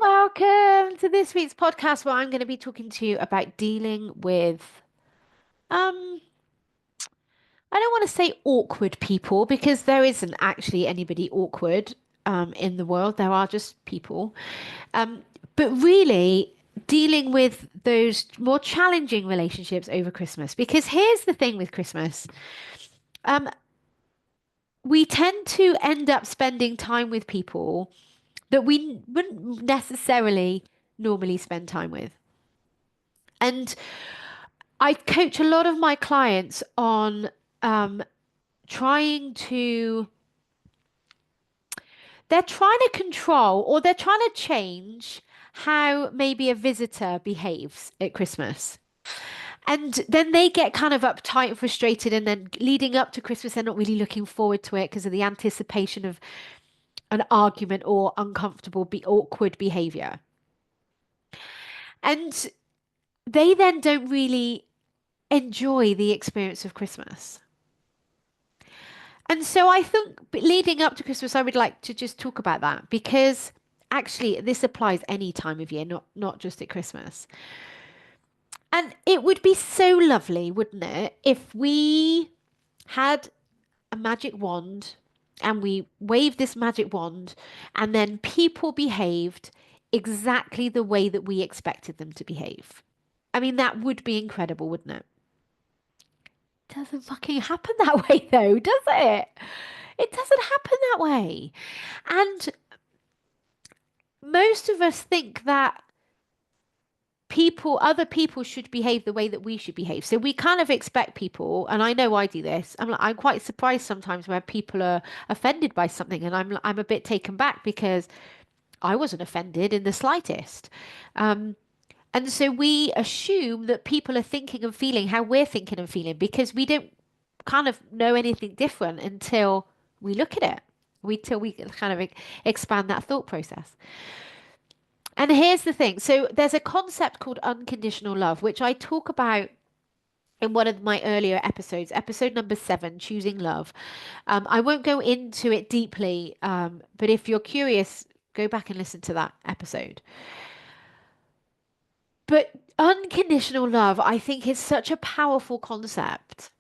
Welcome to this week's podcast where I'm going to be talking to you about dealing with, um, I don't want to say awkward people because there isn't actually anybody awkward, in the world. There are just people. Um, but really dealing with those more challenging relationships over Christmas. Because here's the thing with Christmas. Um, we tend to end up spending time with people that we wouldn't necessarily normally spend time with. And I coach a lot of my clients on um, trying to, they're trying to control or they're trying to change how maybe a visitor behaves at Christmas. And then they get kind of uptight and frustrated. And then leading up to Christmas, they're not really looking forward to it because of the anticipation of an argument or awkward behavior. And they then don't really enjoy the experience of Christmas. And so I think leading up to Christmas, I would like to just talk about that because actually this applies any time of year, not just at Christmas. And it would be so lovely, wouldn't it, if we had a magic wand and we waved this magic wand and then people behaved exactly the way that we expected them to behave. I mean, that would be incredible, wouldn't it? Doesn't fucking happen that way though, does it? It doesn't happen that way. And most of us think that other people should behave the way that we should behave. So we kind of expect people, and I know I do this. I'm quite surprised sometimes where people are offended by something, and I'm a bit taken back because I wasn't offended in the slightest. Um, and so we assume that people are thinking and feeling how we're thinking and feeling because we don't kind of know anything different until we look at it. Till we kind of expand that thought process. And here's the thing. So there's a concept called unconditional love, which I talk about in one of my earlier episodes, episode number 7, choosing love. I won't go into it deeply, but if you're curious, go back and listen to that episode. But unconditional love, I think, is such a powerful concept.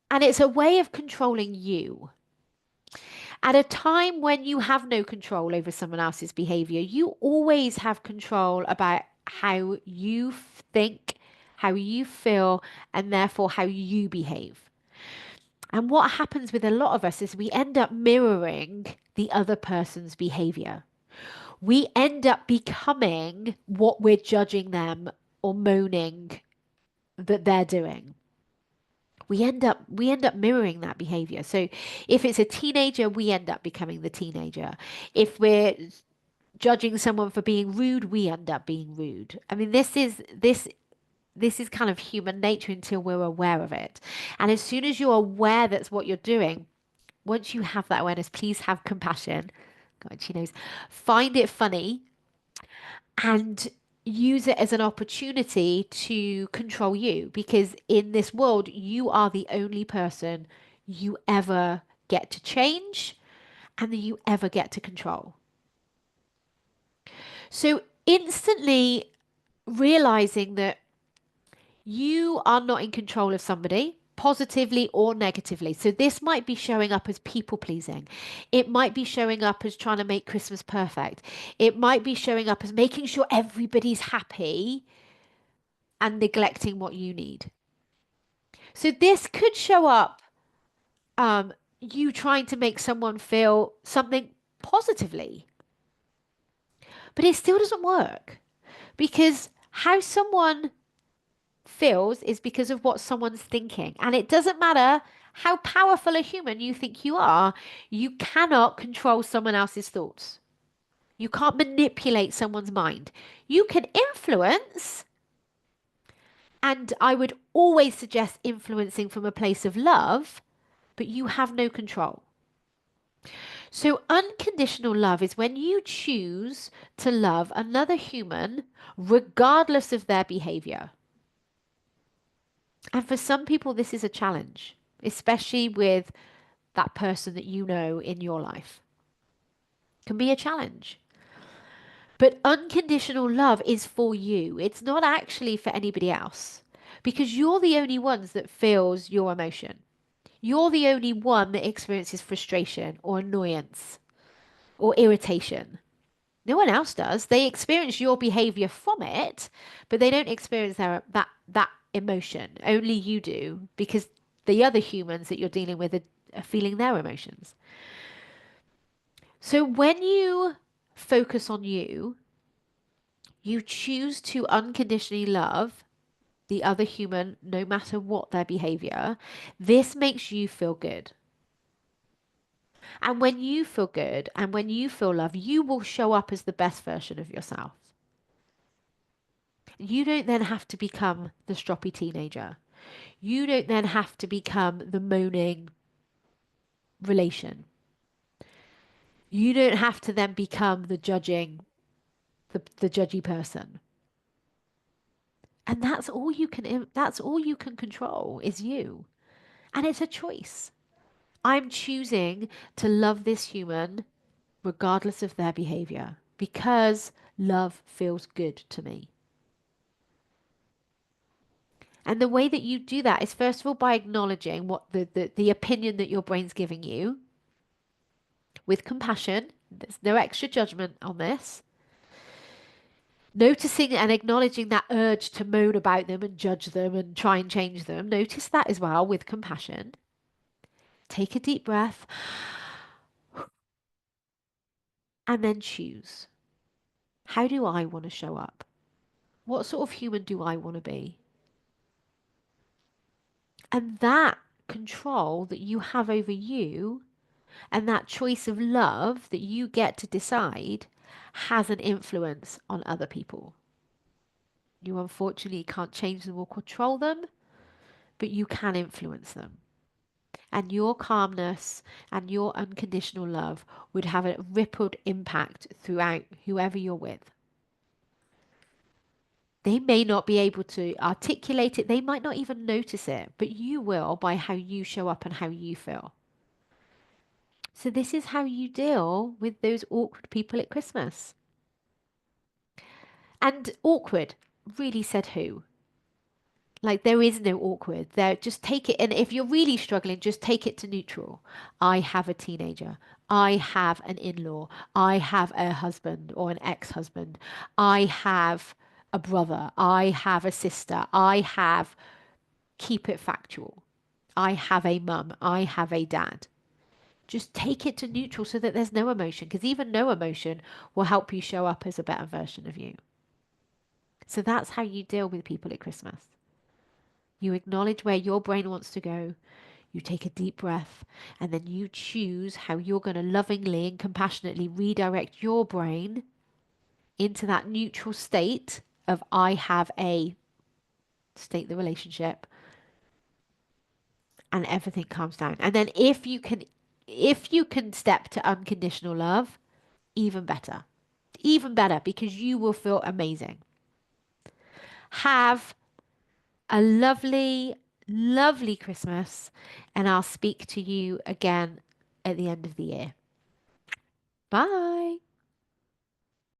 And it's a way of controlling you. At a time when you have no control over someone else's behavior, you always have control about how you think, how you feel, and therefore how you behave. And what happens with a lot of us is we end up mirroring the other person's behavior. We end up becoming what we're judging them or moaning that they're doing. We end up mirroring that behavior. So if it's a teenager, we end up becoming the teenager. If we're judging someone for being rude, we end up being rude. I mean, this is kind of human nature until we're aware of it. And as soon as you're aware that's what you're doing, once you have that awareness, please have compassion. God, she knows. Find it funny and use it as an opportunity to control you because in this world, you are the only person you ever get to change and that you ever get to control. So, instantly realizing that you are not in control of somebody, positively or negatively. So this might be showing up as people pleasing. It might be showing up as trying to make Christmas perfect. It might be showing up as making sure everybody's happy and neglecting what you need. So this could show up you trying to make someone feel something positively, but it still doesn't work because how someone feels is because of what someone's thinking. And it doesn't matter how powerful a human you think you are, you cannot control someone else's thoughts. You can't manipulate someone's mind. You can influence, and I would always suggest influencing from a place of love, but you have no control. So, unconditional love is when you choose to love another human regardless of their behavior. And for some people, this is a challenge, especially with that person that you know in your life. Can be a challenge. But unconditional love is for you. It's not actually for anybody else because you're the only ones that feels your emotion. You're the only one that experiences frustration or annoyance or irritation. No one else does. They experience your behavior from it, but they don't experience that emotion. Only you do because the other humans that you're dealing with are feeling their emotions. So when you focus on you, you choose to unconditionally love the other human no matter what their behavior. This makes you feel good. And when you feel good and when you feel love, you will show up as the best version of yourself. You don't then have to become the stroppy teenager. You don't then have to become the moaning relation. You don't have to then become the judgy person. And that's all you can control is you. And it's a choice. I'm choosing to love this human regardless of their behavior because love feels good to me. And the way that you do that is first of all by acknowledging what the opinion that your brain's giving you with compassion. There's no extra judgment on this. Noticing and acknowledging that urge to moan about them and judge them and try and change them. Notice that as well with compassion. Take a deep breath and then choose. How do I want to show up? What sort of human do I want to be? And that control that you have over you and that choice of love that you get to decide has an influence on other people. You unfortunately can't change them or control them, but you can influence them. And your calmness and your unconditional love would have a rippled impact throughout whoever you're with. They may not be able to articulate it, they might not even notice it, but you will by how you show up and how you feel. So, this is how you deal with those awkward people at Christmas. And awkward, really said who? Like there is no awkward. There, just take it. And if you're really struggling, just take it to neutral. I have a teenager. I have an in-law. I have a husband or an ex-husband. I have a brother. I have a sister. I have, keep it factual. I have a mum. I have a dad. Just take it to neutral so that there's no emotion, because even no emotion will help you show up as a better version of you. So that's how you deal with people at Christmas. You acknowledge where your brain wants to go. You take a deep breath and then you choose how you're going to lovingly and compassionately redirect your brain into that neutral state of I have a state the relationship and everything calms down. And then if you can step to unconditional love, even better. Even better because you will feel amazing. Have a lovely, lovely Christmas, and I'll speak to you again at the end of the year. Bye.